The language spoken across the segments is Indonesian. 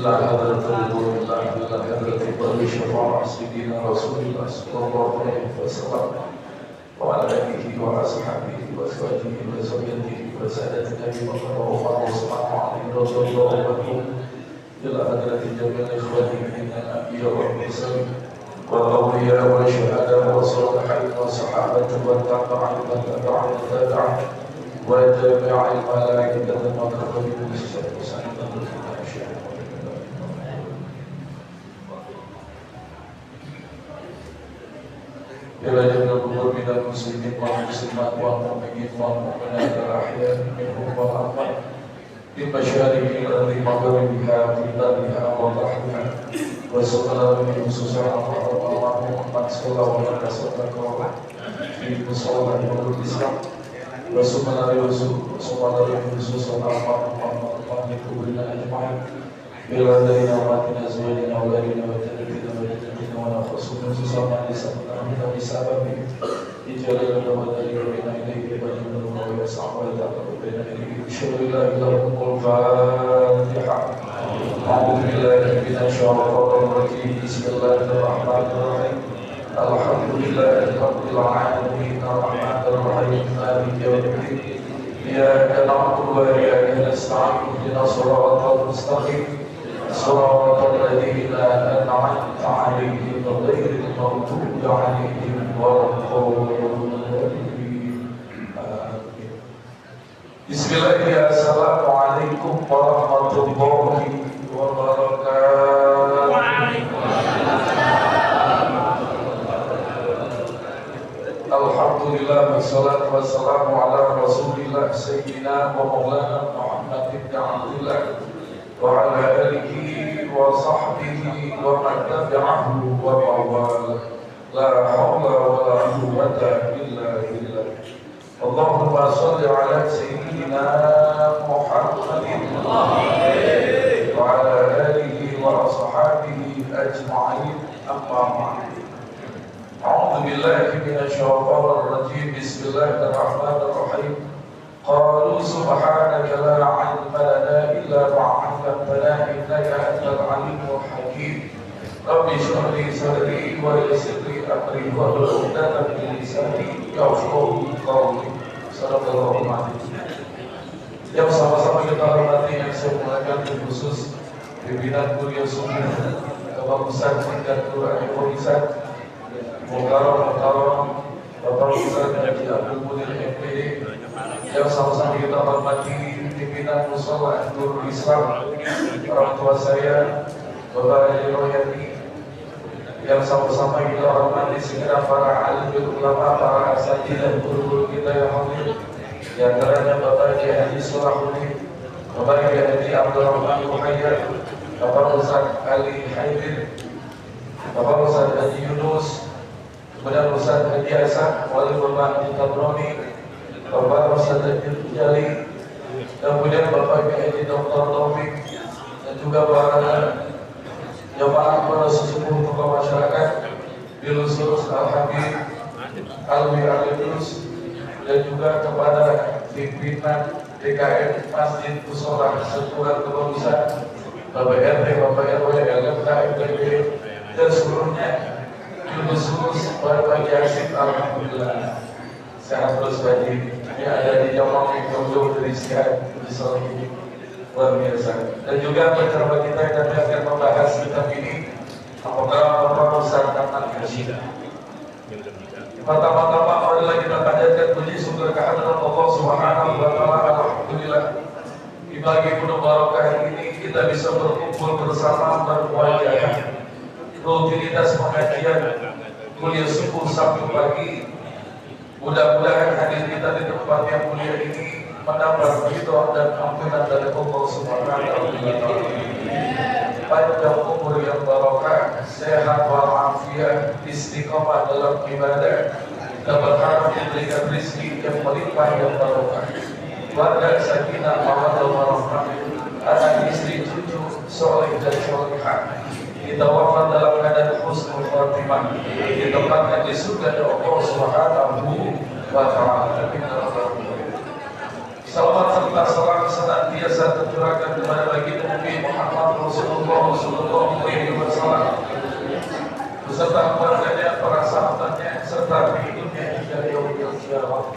إلى حضرة النور الله إلى حضرة بر شفاعة سيدنا رسول الله صلى الله عليه وسلم وعلى آله وأصحابه وأزواجه وذريته وسادة النبي محمد وصحبه عليه رضي الله عنهم إلى حضرة جميع إخوانه من الأنبياء والمرسلين والأولياء والشهداء والصالحين والصحابة والتابعين والتابعين وجميع الملائكة المقربين بالسلام إلى جميع الأمور من المسلمين والمسلمات والمؤمنين والمؤمنات الأحياء منهم والأموات بمشارق الأرض مغربها في برها وبحرها وسلام خصوصا على محمد صلى الله عليه وسلم في مصلى نور الإسلام وسلام خصوصا على محمد كلنا أجمعين إلى دين أمتنا زوجنا وأولادنا وتلميذنا وجدتنا ونخصهم خصوصا على سببنا بسببه إجلالنا ودليلنا إليه وجنبنا ويسعى ويتقرب بين إليه بشر لا إله إلا الفاتحة أعوذ بالله من الشيطان الرجيم بسم الله الرحمن الرحيم الحمد لله رب العالمين الرحمن الرحيم مالك يوم الدين إياك نعبد وإياك نستعين اهدنا الصراط المستقيم صراط الذين أنعمت عليهم غير المغضوب عليهم ولا الضالين. بسم الله السلام عليكم ورحمة الله وبركاته. Alhamdulillah wassalatu wassalamu ala rasulillah sayyidina wa maulana Muhammad ibn Abdullah wa ala alihi wa sahbihi wa man tabi'ahu wa mawala la hawla wa la quwwata illa billah. Allahumma salli ala sayyidina Muhammadin wa ala alihi wa ashabihi ajma'in amma ba'd. أعوذ بالله من الشيطان الرجيم بسم الله الرحمن الرحيم قالوا سبحانك لا علم لنا إلا ما علمتنا إنك أنت العليم الحكيم رب اشرح لي صدري ويسر لي أمري واحلل عقدة من لساني يفقهوا قولي صدق الله العظيم. Yang sama-sama kita hormati yang saya muliakan khusus pimpinan kuliah sunnah kebagusan tingkat Quran Indonesia Mukarram Bapak Ustaz Haji Abdul Mudir MPD yang sama-sama kita hormati pimpinan Mushola Nurul Islam, orang tua saya Bapak Haji Royani, yang sama-sama kita hormati segera para alim ulama, para asatidz dan guru-guru kita yang hadir, di antaranya Bapak Haji Sulahuddin, Bapak Haji Abdul Rahman Muhayyad, Bapak Ustaz Ali Haidir, Bapak Ustaz Haji Yunus, kemudian Ustaz Haji Hasan, Wali Bapak Haji Tabroni, Bapak Ustaz Haji Jali, kemudian Bapak Haji Dr. Taufik, dan juga para jamaah para sesepuh tokoh masyarakat, Bilusus Al-Habib, Alwi Alidus, dan juga kepada pimpinan DKM Masjid Mushola Setuan Kebagusan, Bapak RT, Bapak RW, LMK, FDP, dan seluruhnya. Khusus para Pak Yasin, alhamdulillah sehat terus Pak Haji. Ini ada di Jomong yang jauh dari Sihat di Solo luar biasa. Dan juga pencerama kita yang akan membahas kitab ini apakah Bapak Ustaz tentang Haji. Pertama-tama marilah kita panjatkan puji syukur kehadirat Allah Subhanahu wa taala. Alhamdulillah di pagi penuh barokah ini kita bisa berkumpul bersama bermuajah. Rutinitas pengajian kuliah subuh Sabtu pagi, mudah-mudahan hadir kita di tempat yang mulia ini mendapat ridho dan ampunan dari Allah Subhanahu wa taala. Panjang umur yang barokah, sehat walafiat, istiqomah dalam ibadah, kita berharap diberikan rezeki yang melimpah yang barokah, keluarga sakinah mawaddah warahmah, anak istri cucu soleh dan solehah. Kita wafat dalam keadaan husnul khatimah, ditempatkan di surga Allah Subhanahu wa taala. Salawat serta salam senantiasa tercurahkan kepada baginda Nabi Muhammad Rasulullah sallallahu alaihi wasallam beserta keluarganya, para sahabatnya, serta pengikutnya hingga yaumil qiyamah.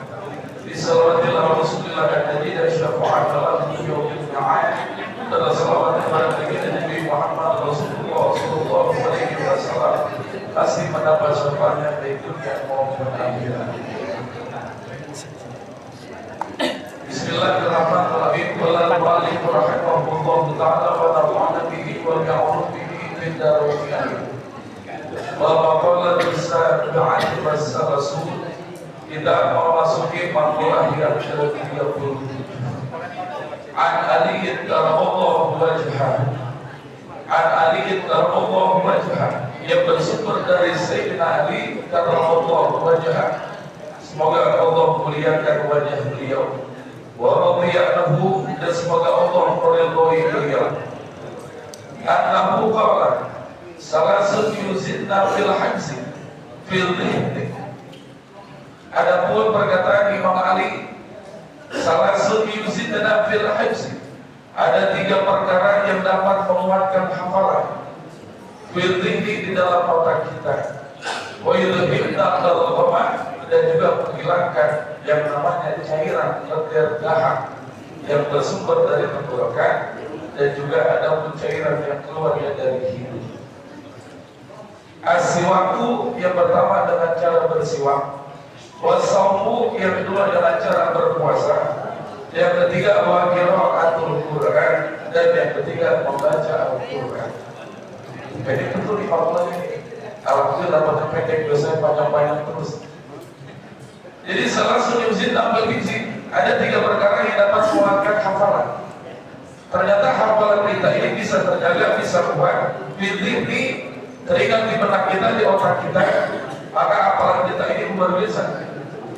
Bisalawatillah Rasulillah dan dan syafaat dalam yaumil qiyamah. Dan salawat kepada Nabi Muhammad Rasulullah sallallahu alaihi wasallam pasti mendapat syafaatnya baik dunia maupun akhirat. Bismillahirrahmanirrahim. Qala al-mu'allif rahimahullah ta'ala wa nafa'ana bihi wa ya'udhu bihi min darul bahwa qala bisa'an rasul kita memasuki maklumat yang ke-30. An Ali radhiyallahu wajhah. An Ali radhiyallahu wajhah yang bersumber dari Sayyidina Ali radhiyallahu wajhah. Semoga Allah muliakan wajah beliau. Wa radhiyallahu dan semoga Allah meridhai beliau. Annahu qala salasun yuzidna fil hajzi fil dhihni. Adapun perkataan Imam Ali, salasun yuzidna fil hajzi, ada 3 perkara yang dapat menguatkan hafalan fil dhihni di dalam otak kita, wa yudhibna al-ghamam dan juga menghilangkan yang namanya cairan lendir dahak yang bersumber dari tenggorokan dan juga ada cairan yang keluar dari hidung. As-siwaku yang pertama dengan cara bersiwak, wasaumu yang kedua dengan cara berpuasa, yang ketiga wa qiraatul Quran dan yang ketiga membaca Al-Quran. Jadi betul di Papua ini alhamdulillah pada pendek biasanya panjang-panjang terus. Jadi salah satu uzin tampil gizi ada 3 perkara yang dapat menguatkan hafalan. Ternyata hafalan kita ini bisa terjaga, bisa kuat, ini teringat di benak kita, di otak kita, maka hafalan kita ini luar biasa.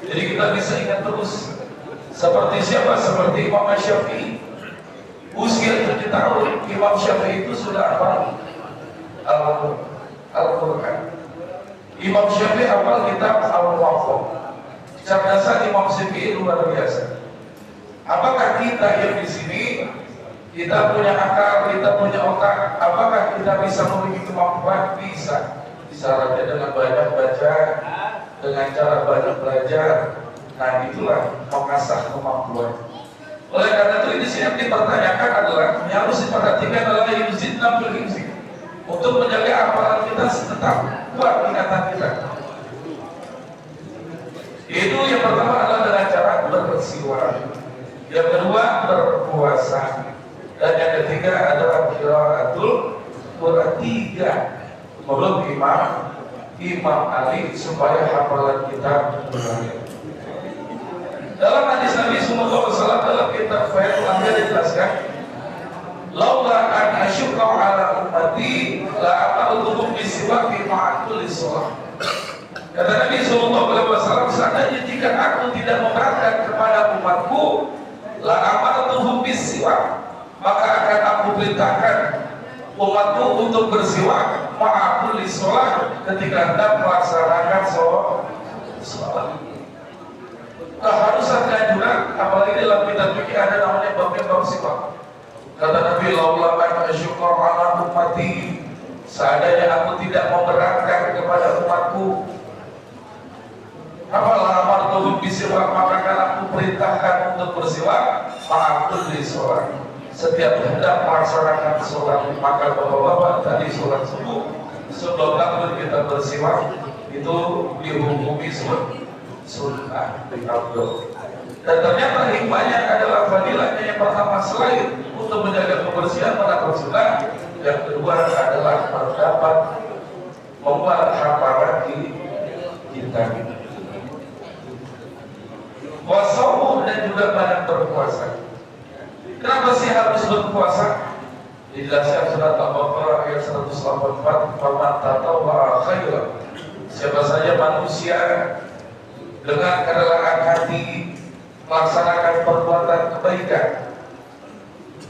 Jadi kita bisa ingat terus. Seperti siapa? Seperti Imam Syafi'i. Usia 7 tahun Imam Syafi'i itu sudah hafal Al-Quran. Imam Syafi'i hafal kitab Al-Muwaffaq. Cerdasan Imam Syafi'i luar biasa. Apakah kita yang di sini kita punya akal, kita punya otak, apakah kita bisa memiliki kemampuan? Bisa. Syaratnya dengan banyak baca, dengan cara banyak belajar. Nah itulah mengasah kemampuan. Oleh karena itu di sini yang dipertanyakan adalah yang harus diperhatikan adalah yuzidna fil hifzi, untuk menjaga hafalan kita tetap kuat ingatan kita. Itu yang pertama adalah dengan cara bersiwak, yang kedua berpuasa, dan yang ketiga adalah qiraatul Quran. 3 menurut Imam Ali supaya hafalan kita benar. Dalam hadis Nabi sallallahu alaihi wasallam dalam kitab Fathul Anbiya dijelaskan, laula an asyqa ala ummati la aqaltuhum bisiwaki ma'a kulli shalah. Kata Nabi sallallahu alaihi wasallam, seandainya jika aku tidak memberatkan kepada umatku, la amartuhum bisiwak, maka akan aku perintahkan umatku untuk bersiwak ma'a kulli shalah ketika hendak melaksanakan sholat. Keharusan keanjuran, apalagi dalam kitab fikih ada namanya bab siwak. Kata Nabi, laula an asyqa ala ummati, seandainya aku tidak memberatkan kepada umatku, apalah amartuhum bisiwak, maka akan aku perintahkan untuk bersiwak ma'a kulli shalah, setiap hendak melaksanakan sholat. Maka bapak-bapak tadi sholat subuh sebelum takbir kita bersiwak itu dihukumi sunnah diabdul. Dan ternyata hikmahnya adalah fadilahnya yang pertama selain untuk menjaga kebersihan pada sunnah, yang kedua adalah terdapat membuat hafalan di kita. Wasaumu dan juga banyak berpuasa. Kenapa sih harus berpuasa? Dijelaskan surat Al-Baqarah ayat 184, "Faman tatawwa'a khairan." Siapa saja manusia dengan kerelaan hati melaksanakan perbuatan kebaikan,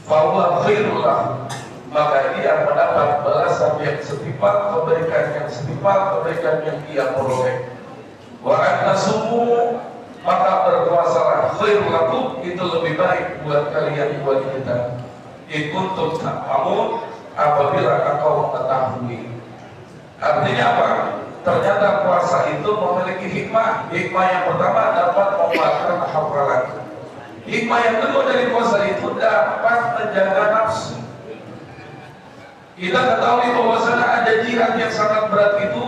fahuwa khairul lahu, maka dia mendapat balasan yang setimpal, kebaikan yang setimpal kebaikan yang dia peroleh. Wa an-nasumu, maka berpuasalah, khairul lakum, itu lebih baik buat kalian, buat kita. Ikuntum ta'lamun, apabila engkau mengetahui. Artinya apa? Ternyata puasa itu memiliki hikmah. Hikmah yang pertama dapat menguatkan hafalan. Hikmah yang kedua dari puasa itu dapat menjaga nafsu. Kita ketahui bahwasanya ada jihad yang sangat berat, itu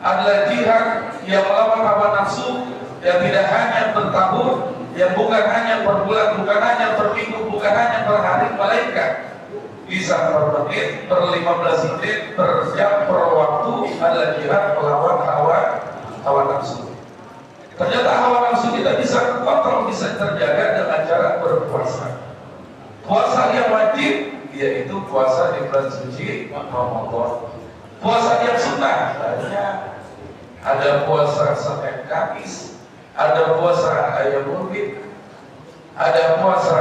adalah jihad yang melawan hawa nafsu, yang tidak hanya bertahun, yang bukan hanya per bulan, bukan hanya per minggu, bukan hanya per hari, melainkan bisa per menit, per 15 menit, per jam, per waktu, adalah jihad melawan hawa nafsu. Ternyata hawa nafsu kita bisa terkontrol, bisa terjaga dengan cara berpuasa. Puasa yang wajib yaitu puasa di bulan suci Ramadan. Puasa yang sunnah ada puasa Senin Kamis, ada puasa ayam ungkit, ada puasa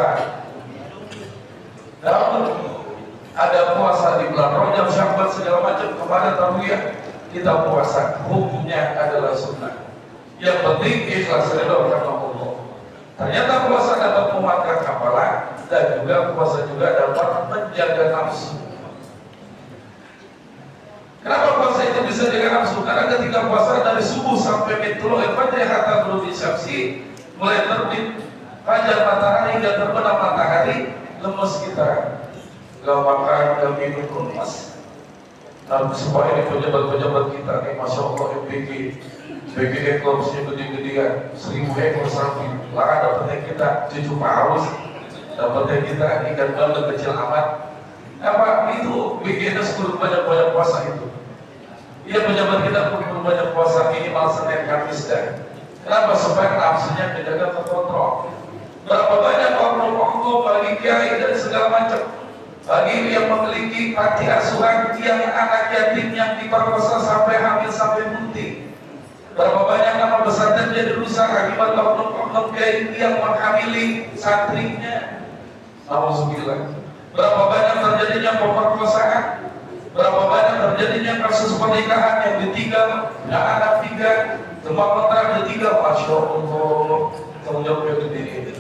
Daud, ada puasa di bulan Rajab, Syawal, segala macam. Kepada Tarwiyah kita puasa, hukumnya adalah sunnah. Yang penting ikhlas ridho karena Allah. Ternyata puasa dapat menguatkan hafalan, dan juga puasa juga dapat menjaga nafsu. Kenapa puasa itu bisa jaga nafsu? Karena ketika puasa dari subuh sampai mitulul fajr hatta ghurubi syamsi, mulai terbit fajar matahari hingga terbenam matahari, lemes kita, gak makan, gak minum, lemes. Nah, supaya ini pejabat-pejabat kita nih, Masya Allah, BG ekosnya gede-gedean, 1000 ekor sapi, lah dapatnya kita 7 paus, dapatnya kita ikan bandeng kecil amat. Apa itu BG itu suruh banyak-banyak puasa itu? Iya, pejabat kita perlu banyak puasa minimal Senin Kamis dan. Kenapa? Supaya nafsunya dijaga terkontrol. Berapa banyak oknum-oknum bagi kiai dan segala macam, bagi yang memiliki panti asuhan, yang anak yatim yang diperkosa sampai hamil sampai bunting. Berapa banyak nama pesantren jadi rusak akibat oknum-oknum kiai yang menghamili santrinya. Alhamdulillah. Berapa banyak terjadinya pemerkosaan, berapa banyak terjadinya kasus pernikahan yang ditinggal, yang anak 3, rumah kontrak ditinggal. Masya Allah, tanggung jawabnya gede ini.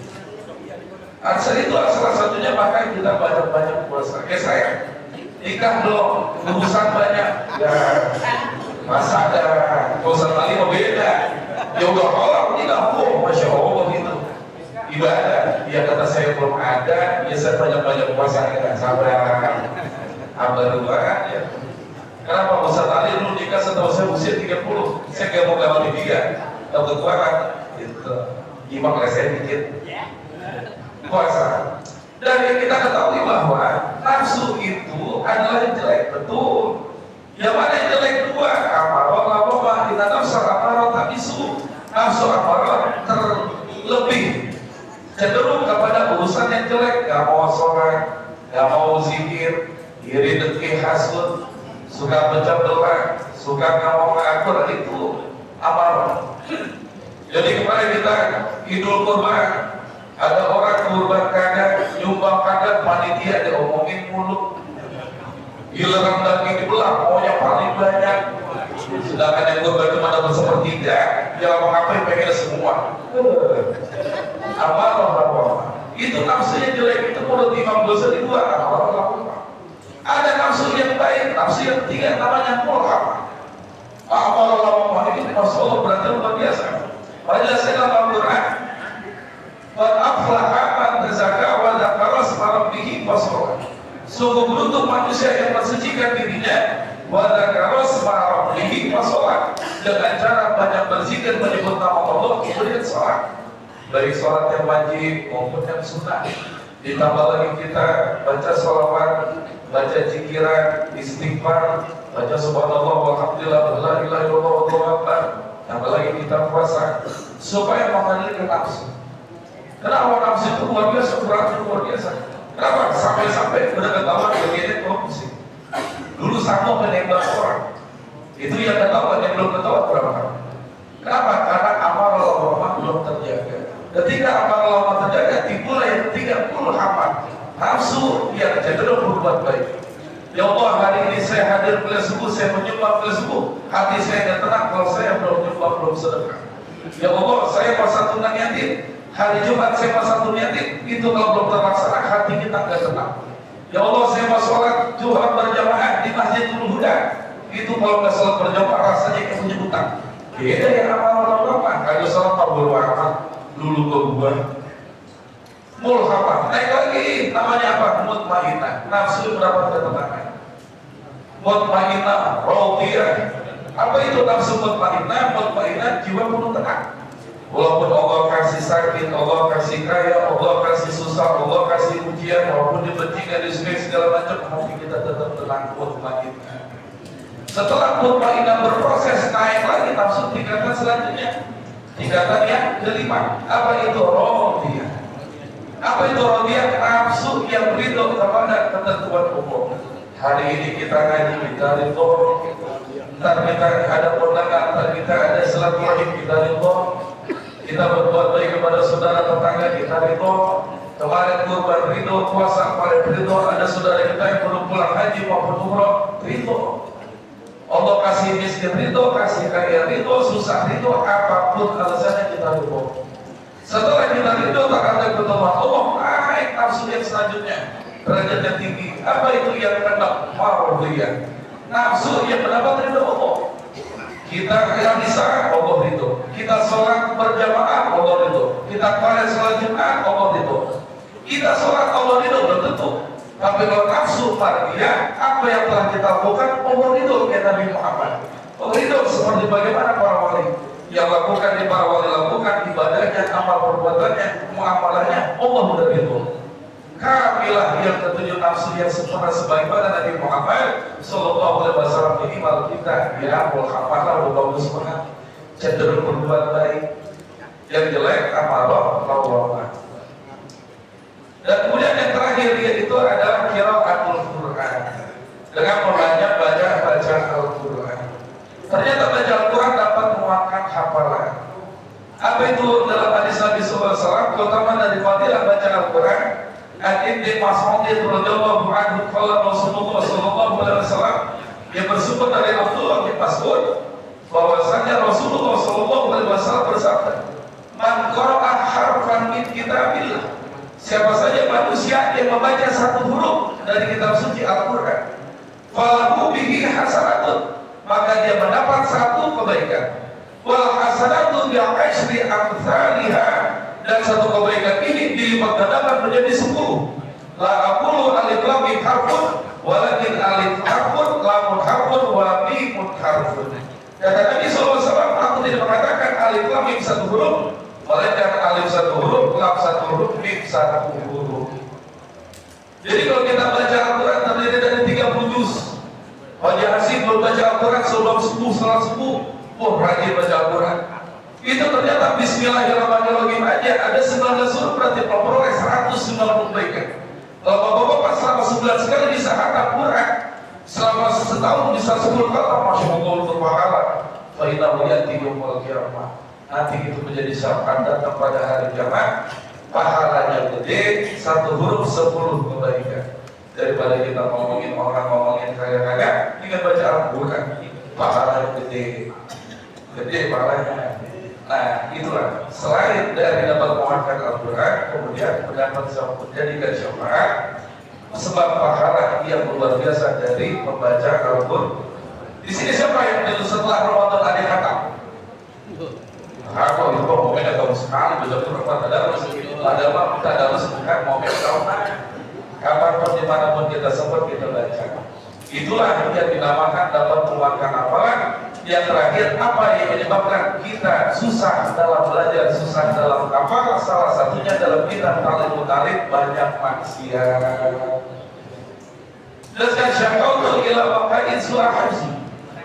Asal itu salah satunya, maka kita banyak-banyak puasa. Saya nikah belum, urusan banyak, ya masa ada puasa tali beda. Ya udah orang tidak, Masya Allah gitu. Ibadah, ya kata saya belum ada, ya saya banyak-banyak puasa, ya sabar, abad ya. Kenapa Ustaz Ali dulu nikah setelah saya usia 30, saya gak mau kawin dia, tahu kekuatan, gitu. Imam saya dikit, puasa. Dan yang kita ketahui bahwa nafsu itu adalah yang jelek, betul. Yang mana yang jelek dua, amarah, lapor, kita nafsu amarah tak bisu, nafsu amarah terlebih cenderung kepada urusan yang jelek, gak mau sholat, gak mau zikir, iri dengki hasud, suka baca doa, suka gak mau mengatur, itu amarah. Jadi kemarin kita Idul Kurban, ada orang kurban kagak, nyumbang kagak, panitia diomongin mulu, giliran daging dibelah, maunya paling banyak. Sedangkan yang kurban cuma dapat sepertiga, dia ngapain pengen semua. Amarah, itu nafsunya jelek, itu menurut Imam Ghazali dua. Ada nafsu yang baik, nafsu yang ketiga namanya mulham. Amarah ini Masya Allah berarti luar biasa. Padahal saya dalam Al-Quran, "Qad aflaha man tazakka wa dzakara isma rabbih fasholat." Sungguh beruntung manusia yang mensucikan dirinya wa dzakara isma rabbih fasholat, dengan cara banyak berzikir menyebut nama Allah, kemudian sholat. Baik sholat yang wajib maupun yang sunnah. Ditambah lagi kita baca sholawat, baca zikiran, istighfar, baca subhanallah walhamdulillah la ilaha illallah wallahu akbar. Tambah lagi kita puasa supaya mengalirkan nafsu. Karena awal nafsu itu luar biasa, beratnya luar biasa. Kenapa? Sampai-sampai udah ketahuan bagiannya korupsi. Dulu sama menembak orang. Itu yang ketahuan, yang belum ketahuan berapa kali. Kenapa? Karena amal Allah belum terjaga. Ketika amal Allah terjaga, timbullah yang ketiga, mulhamat, nafsu yang cenderung berbuat baik. Ya Allah, hari ini saya hadir kelas subuh, saya menyumbang kelas subuh, hati saya tidak tenang kalau saya belum menyumbang, belum sedekah. Ya Allah, saya puasa tunang yatim, hari Jumat saya puasa tunang yatim, itu kalau belum terlaksana hati kita nggak tenang. Ya Allah, saya mau sholat Jumat berjamaah di Masjidul Huda. Itu kalau nggak sholat berjamaah rasanya kayak punya utang. Beda ya amal ulama. Kalau sholat tabur amal dulu ke gua. Mulhafah. Naik lagi namanya apa? Mutmainah. Nafsu mendapatkan ketenangan. Mutmainah, radiyah. Apa itu nafsu mutmainah? Mutmainah jiwa penuh tenang. Walaupun Allah kasih sakit, Allah kasih kaya, Allah kasih susah, Allah kasih ujian, walaupun dibenci, disukai segala macam, hati kita tetap tenang, mutmainah. Setelah mutmainah berproses, naik lagi nafsu tingkatan selanjutnya. Tingkatan yang kelima. Apa itu? Radiyah. Apa itu radiyah? Nafsu yang ridho kepada ketentuan hukum. Hari ini kita ngaji, kita ridho. Ntar kita ada undangan, ntar kita ada silaturahim, kita ridho. Kita berbuat baik kepada saudara tetangga, kita ridho. Kemarin kurban ridho, puasa kemarin ridho. Ada saudara kita yang belum pulang haji maupun umroh, ridho. Allah kasih miskin ridho, kasih kaya ridho, susah ridho, apapun alasannya kita ridho. Setelah kita ridho, tak ada pertemuan Allah, naik nafsu yang selanjutnya, derajat yang tinggi. Apa itu yang rendah? Mardiyah. Nafsu yang mendapat ridho Allah. Kita realisasi Allah ridho. Kita sholat berjamaah Allah ridho. Kita kemarin sholat Jumat Allah ridho. Kita sholat Allah ridho belum tentu. Tapi kalau nafsu mardiyah, apa yang telah kita lakukan Allah ridho kayak Nabi Muhammad. Allah ridho seperti bagaimana para wali yang lakukan di para wali lakukan ibadahnya, amal perbuatannya, muamalahnya Allah sudah ridho. Kamilah yang ketujuh nafsu yang sempurna sebagaimana Nabi Muhammad sallallahu alaihi wasallam minimal kita ya mulhafalah bagus banget, cenderung berbuat baik, yang jelek amal Allah. Dan kemudian yang terakhir yaitu adalah qiraatul Quran, dengan baca Al-Quran. Ternyata baca Al-Quran dapat menguatkan hafalan. Apa itu dalam hadis Nabi sallallahu alaihi wasallam, terutama dari fadilah baca Al-Quran. Ibnu Mas'ud radhiyallahu anhu qala Rasulullah sallallahu alaihi wasallam, yang bersumber dari Abdullah bin Mas'ud bahwasanya Rasulullah sallallahu alaihi wasallam bersabda, "Man qara'a harfan min kitabillah." Siapa saja manusia yang membaca satu huruf dari kitab suci Al-Qur'an, falahu bihi hasanatun, maka dia mendapat satu kebaikan. Wal hasanatu bi asyri amsalihha, dan satu kebaikan ini dilipat gandakan menjadi 10. La aqulu alif lam mim harfun, walakin alif harfun, lamun harfun, wa mim harfun. Kata Nabi SAW, aku tidak mengatakan alif lam mim satu huruf, melainkan alif satu huruf, lam satu huruf, mim satu huruf. Jadi kalau kita baca Al-Quran terdiri dari 30 juz. Wajah Hasim belum baca Al-Quran sebelum subuh, rajin baca Al-Quran. Itu ternyata bismillahirrahmanirrahim aja ada 19 huruf, berarti memperoleh 190 kebaikan. Kalau bapak-bapak selama sebulan sekali bisa khatam Quran, selama setahun bisa 10 khatam, masya Allah untuk pahala. Fa innahu ya'ti yaumul qiyamah. Nanti itu menjadi syafaat datang pada hari kiamat, pahalanya gede, satu huruf 10 kebaikan. Daripada kita ngomongin orang, ngomongin kaya-kaya, dengan baca Al-Quran, pahalanya gede pahalanya. Nah itulah, selain dari dapat menguatkan Al-Quran, kemudian mendapat menjadikan syafaat, sebab pahala yang luar biasa dari membaca Al-Quran. Di sini siapa yang dulu setelah Ramadan ada khatam? Aku itu kok momennya tahun sekali baca Quran, tadarus bukan momen tahunan. Kapanpun dimanapun kita sempat kita baca. Itulah yang dinamakan dapat menguatkan hafalan. Yang terakhir, apa yang menyebabkan kita susah dalam belajar, susah dalam hafal? Salah satunya dalam kita talib banyak maksiat. Jelaskan syakautu ila waqa'in surah Hafsi.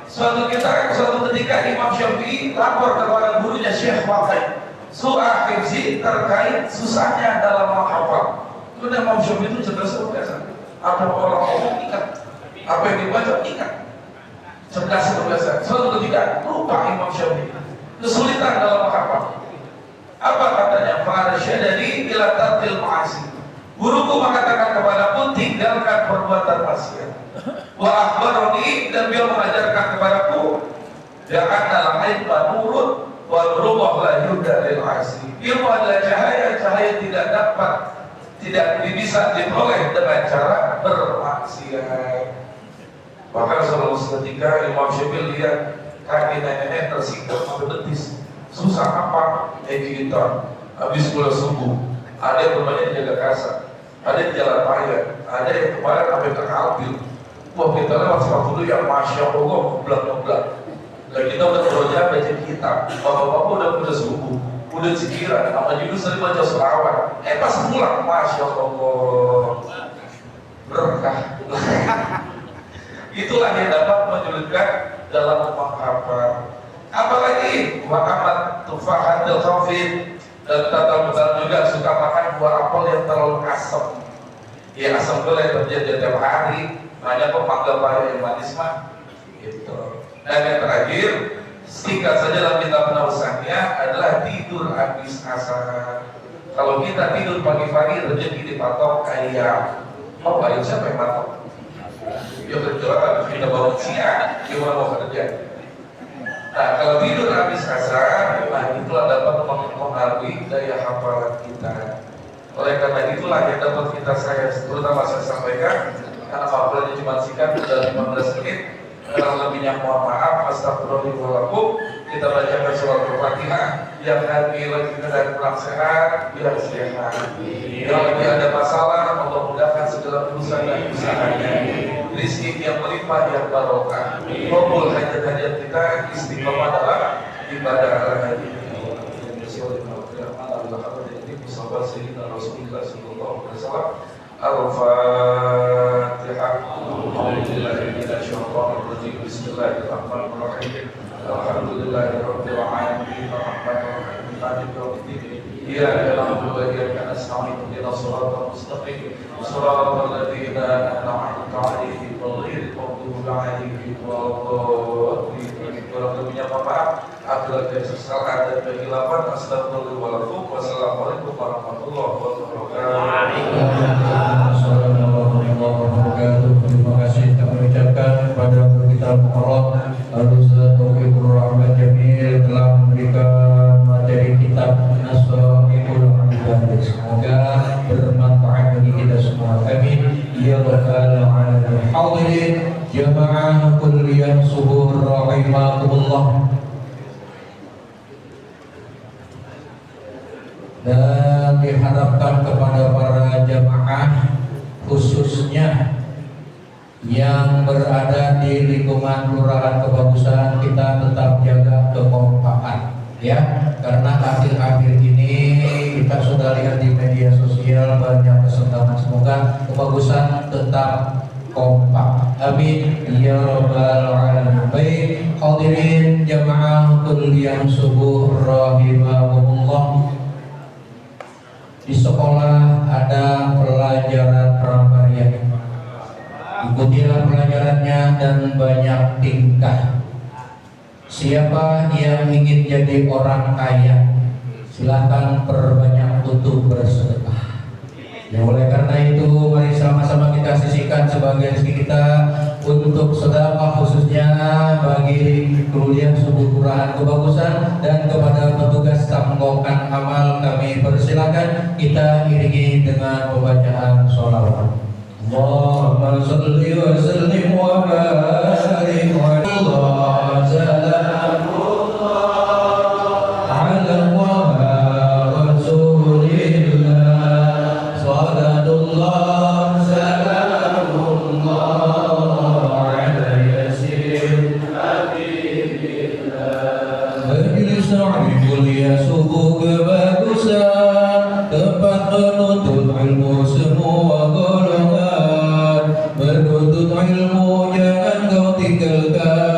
Suatu ketika Imam Syafi'i lapor kepada gurunya Syekh Waqai, surah Hafsi terkait susahnya dalam menghafal. Kemudian Imam Syafi'i itu cerdas luar biasa. Apa orang ngomong ingat, apa yang dibaca ingat. Cerdas luar biasa. Suatu ketika lupa Imam Syafi'i, kesulitan dalam menghafal. Apa katanya? Farsyadani ila tarkil ma'asi. Guruku mengatakan kepadaku, tinggalkan perbuatan maksiat. Wa akhbarani, dan beliau mengajarkan kepadaku, ja'anna al-ilma nurun wa nurullah la yuhda lil 'asi. Ilmu adalah cahaya, cahaya tidak dapat tidak bisa diperoleh dengan cara bermaksiat. Bahkan suatu ketika Imam Syafi'i lihat kaki nenek tersingkap sampai betis, susah apa? Kita habis pulang subuh, ada yang bermain di jaga kasar, ada yang jalan raya, ada yang kemarin sampai ke Kalbil. Wah, kita lewat sepatu dulu yang masya Allah ngeblak. Dan kita udah beroja baca kitab, bapak-bapak udah subuh, udah zikiran, sama juga sering baca selawat. Pas pulang, masya Allah berkah. Itulah yang dapat menyulitkan dalam menghafal. Apalagi wa'amat tufahatil khafid, dan tata besar juga suka makan buah apel yang terlalu asam. Ya asam gula yang terjadi tiap hari, banyak pemangga paya yang manis mah. Gitu. Dan yang terakhir, singkat saja dalam kitab penulisannya adalah tidur habis asar. Kalau kita tidur pagi-pagi rezeki dipatok ayam. Mau ayam siapa yang patok? Ya kerja kita bangun siang, gimana mau kerja? Nah kalau tidur habis asar, nah itulah dapat mempengaruhi daya hafalan kita. Oleh karena itulah yang dapat terutama saya sampaikan, karena hafalannya cuma singkat, sudah 15 menit. Kurang lebihnya mohon maaf, astagfirullahaladzim. Kita bacakan surat Al-Fatihah. Yang lagi dan kurang sehat, biar sehat. Yang lagi ada masalah, Allah mudahkan segala urusan dan usahanya. Rizki yang melimpah, yang barokah. Kumpul hajat-hajat kita, istiqomah dalam ibadah al-hadi. Al-Fatihah. Bismillahirrahmanirrahim. Alhamdulillahirabbil alamin. Arrahmanirrahim. Maliki yaumiddin. Iyyaka na'budu wa iyyaka nasta'in. Ihdinas siratal mustaqim. Siratal ladzina an'amta 'alaihim ghairil maghdubi 'alaihim waladdallin. Kurang lebihnya maaf. Apabila ada kesalahan dan kehilapan, astagfirullahaladzim. Wassalamualaikum warahmatullahi wabarakatuh. Terima kasih kami ucapkan kepada kita Muharram Al-Ustaz Taufikur Rahman Jamil telah memberikan materi kitab Nasaihul Mubalik. Semoga bermanfaat bagi kita semua. Amin ya rabbal alamin. Hadirin jamaah kulliyah subuh rahimakumullah. Dan diharapkan kepada para jamaah khususnya yang berada di lingkungan Kelurahan Kebagusan, kita tetap jaga kekompakan ya, karena akhir-akhir ini kita sudah lihat di media sosial banyak kesentangan. Semoga Kebagusan tetap kompak, amin ya rabbal alamin. Baik hadirin jamaah kulliyah subuh rahimakumullah, di sekolah ada pelajaran prakarya. Ikutilah pelajarannya dan banyak tingkah. Siapa yang ingin jadi orang kaya, silakan perbanyak untuk bersedekah. Ya, oleh karena itu mari sama-sama kita sisihkan sebagian rezeki kita untuk sedekah, khususnya bagi kuliah subuh Kelurahan Kebagusan. Dan kepada petugas tanggokan amal kami persilakan kita iringi dengan pembacaan sholawat. Allahumma salli wa sallim wa barik wa kuliah subuh Kebagusan, tempat menuntut ilmu semua golongan. Menuntut ilmu jangan kau tinggalkan.